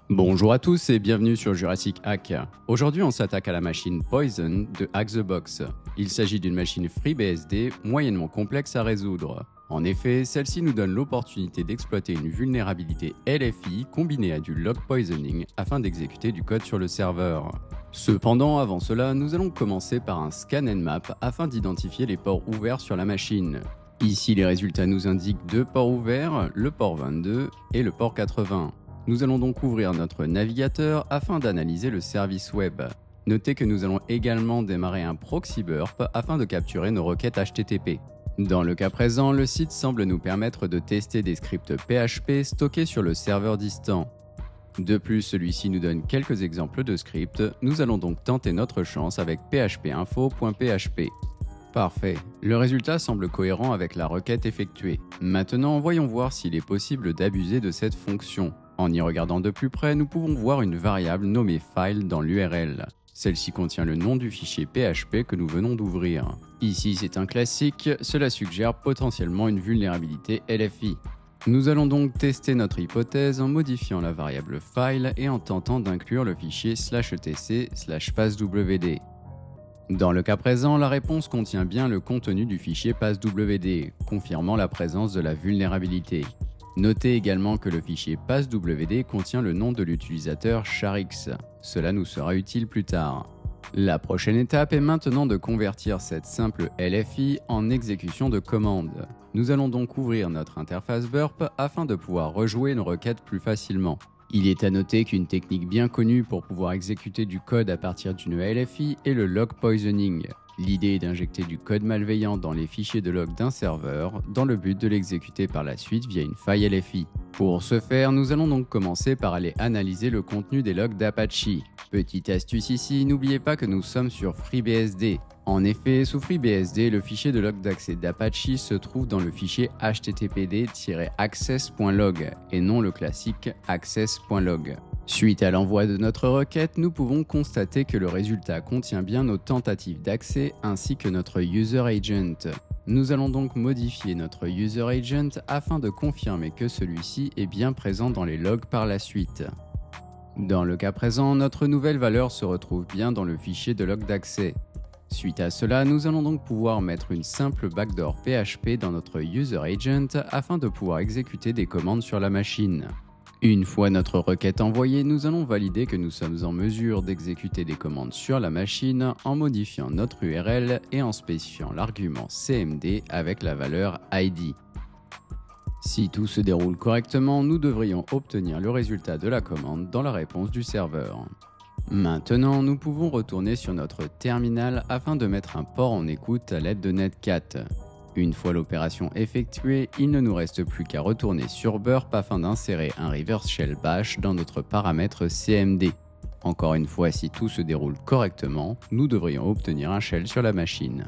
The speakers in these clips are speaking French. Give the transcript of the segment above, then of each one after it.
Bonjour à tous et bienvenue sur Jurassic Hack. Aujourd'hui on s'attaque à la machine Poison de Hack the Box. Il s'agit d'une machine FreeBSD moyennement complexe à résoudre. En effet, celle-ci nous donne l'opportunité d'exploiter une vulnérabilité LFI combinée à du log poisoning afin d'exécuter du code sur le serveur. Cependant, avant cela, nous allons commencer par un scan nmap afin d'identifier les ports ouverts sur la machine. Ici, les résultats nous indiquent deux ports ouverts, le port 22 et le port 80. Nous allons donc ouvrir notre navigateur afin d'analyser le service web. Notez que nous allons également démarrer un proxy burp afin de capturer nos requêtes HTTP. Dans le cas présent, le site semble nous permettre de tester des scripts PHP stockés sur le serveur distant. De plus, celui-ci nous donne quelques exemples de scripts. Nous allons donc tenter notre chance avec phpinfo.php. Parfait, le résultat semble cohérent avec la requête effectuée. Maintenant, voyons voir s'il est possible d'abuser de cette fonction. En y regardant de plus près, nous pouvons voir une variable nommée file dans l'URL. Celle-ci contient le nom du fichier PHP que nous venons d'ouvrir. Ici, c'est un classique, cela suggère potentiellement une vulnérabilité LFI. Nous allons donc tester notre hypothèse en modifiant la variable file et en tentant d'inclure le fichier /etc/passwd. Dans le cas présent, la réponse contient bien le contenu du fichier passwd, confirmant la présence de la vulnérabilité. Notez également que le fichier passwd contient le nom de l'utilisateur Charix. Cela nous sera utile plus tard. La prochaine étape est maintenant de convertir cette simple LFI en exécution de commande. Nous allons donc ouvrir notre interface burp afin de pouvoir rejouer une requête plus facilement. Il est à noter qu'une technique bien connue pour pouvoir exécuter du code à partir d'une LFI est le log poisoning. L'idée est d'injecter du code malveillant dans les fichiers de log d'un serveur dans le but de l'exécuter par la suite via une faille LFI. Pour ce faire, nous allons donc commencer par aller analyser le contenu des logs d'Apache. Petite astuce ici, n'oubliez pas que nous sommes sur FreeBSD. En effet, sous FreeBSD, le fichier de log d'accès d'Apache se trouve dans le fichier httpd-access.log et non le classique access.log. Suite à l'envoi de notre requête, nous pouvons constater que le résultat contient bien nos tentatives d'accès ainsi que notre user agent. Nous allons donc modifier notre user agent afin de confirmer que celui-ci est bien présent dans les logs par la suite. Dans le cas présent, notre nouvelle valeur se retrouve bien dans le fichier de log d'accès. Suite à cela, nous allons donc pouvoir mettre une simple backdoor PHP dans notre user agent afin de pouvoir exécuter des commandes sur la machine. Une fois notre requête envoyée, nous allons valider que nous sommes en mesure d'exécuter des commandes sur la machine en modifiant notre URL et en spécifiant l'argument cmd avec la valeur id. Si tout se déroule correctement, nous devrions obtenir le résultat de la commande dans la réponse du serveur. Maintenant, nous pouvons retourner sur notre terminal afin de mettre un port en écoute à l'aide de netcat. Une fois l'opération effectuée, il ne nous reste plus qu'à retourner sur burp afin d'insérer un reverse shell bash dans notre paramètre cmd. Encore une fois, si tout se déroule correctement, nous devrions obtenir un shell sur la machine.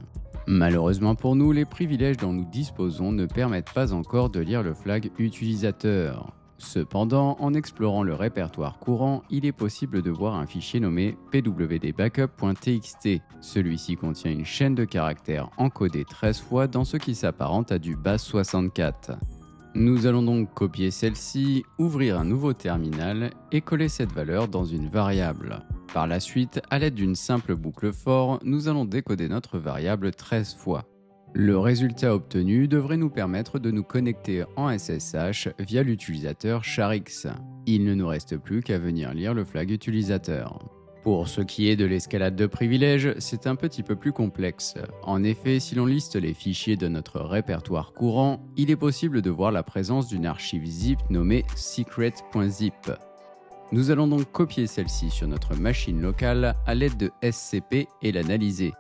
Malheureusement pour nous, les privilèges dont nous disposons ne permettent pas encore de lire le flag utilisateur. Cependant, en explorant le répertoire courant, il est possible de voir un fichier nommé pwdbackup.txt. Celui-ci contient une chaîne de caractères encodée 13 fois dans ce qui s'apparente à du base64. Nous allons donc copier celle-ci, ouvrir un nouveau terminal et coller cette valeur dans une variable. Par la suite, à l'aide d'une simple boucle for, nous allons décoder notre variable 13 fois. Le résultat obtenu devrait nous permettre de nous connecter en SSH via l'utilisateur Charix. Il ne nous reste plus qu'à venir lire le flag utilisateur. Pour ce qui est de l'escalade de privilèges, c'est un petit peu plus complexe. En effet, si l'on liste les fichiers de notre répertoire courant, il est possible de voir la présence d'une archive zip nommée secret.zip. Nous allons donc copier celle-ci sur notre machine locale à l'aide de scp et l'analyser.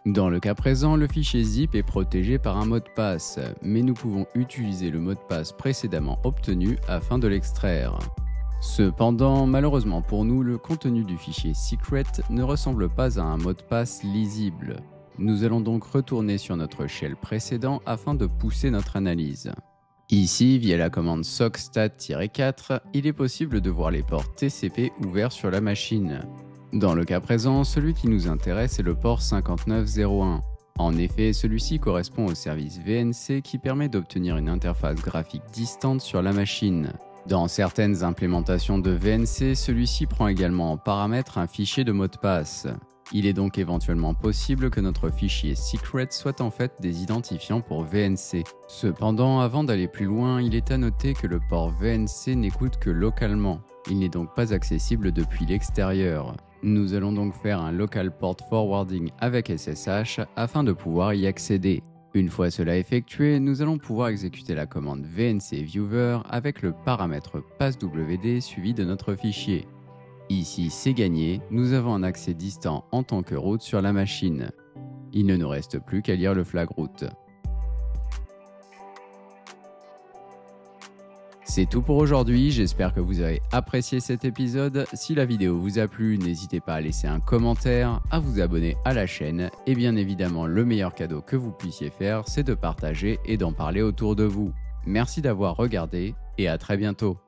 Dans le cas présent, le fichier zip est protégé par un mot de passe, mais nous pouvons utiliser le mot de passe précédemment obtenu afin de l'extraire. Cependant, malheureusement pour nous, le contenu du fichier secret ne ressemble pas à un mot de passe lisible. Nous allons donc retourner sur notre shell précédent afin de pousser notre analyse. Ici, via la commande sockstat-4, il est possible de voir les ports TCP ouverts sur la machine. Dans le cas présent, celui qui nous intéresse est le port 5901. En effet, celui-ci correspond au service VNC qui permet d'obtenir une interface graphique distante sur la machine. Dans certaines implémentations de VNC, celui-ci prend également en paramètre un fichier de mot de passe. Il est donc éventuellement possible que notre fichier secret soit en fait des identifiants pour VNC. Cependant, avant d'aller plus loin, il est à noter que le port VNC n'écoute que localement. Il n'est donc pas accessible depuis l'extérieur. Nous allons donc faire un local port forwarding avec SSH afin de pouvoir y accéder. Une fois cela effectué, nous allons pouvoir exécuter la commande VNC Viewer avec le paramètre passwd suivi de notre fichier. Ici, c'est gagné, nous avons un accès distant en tant que route sur la machine. Il ne nous reste plus qu'à lire le flag route. C'est tout pour aujourd'hui, j'espère que vous avez apprécié cet épisode. Si la vidéo vous a plu, n'hésitez pas à laisser un commentaire, à vous abonner à la chaîne et bien évidemment le meilleur cadeau que vous puissiez faire, c'est de partager et d'en parler autour de vous. Merci d'avoir regardé et à très bientôt.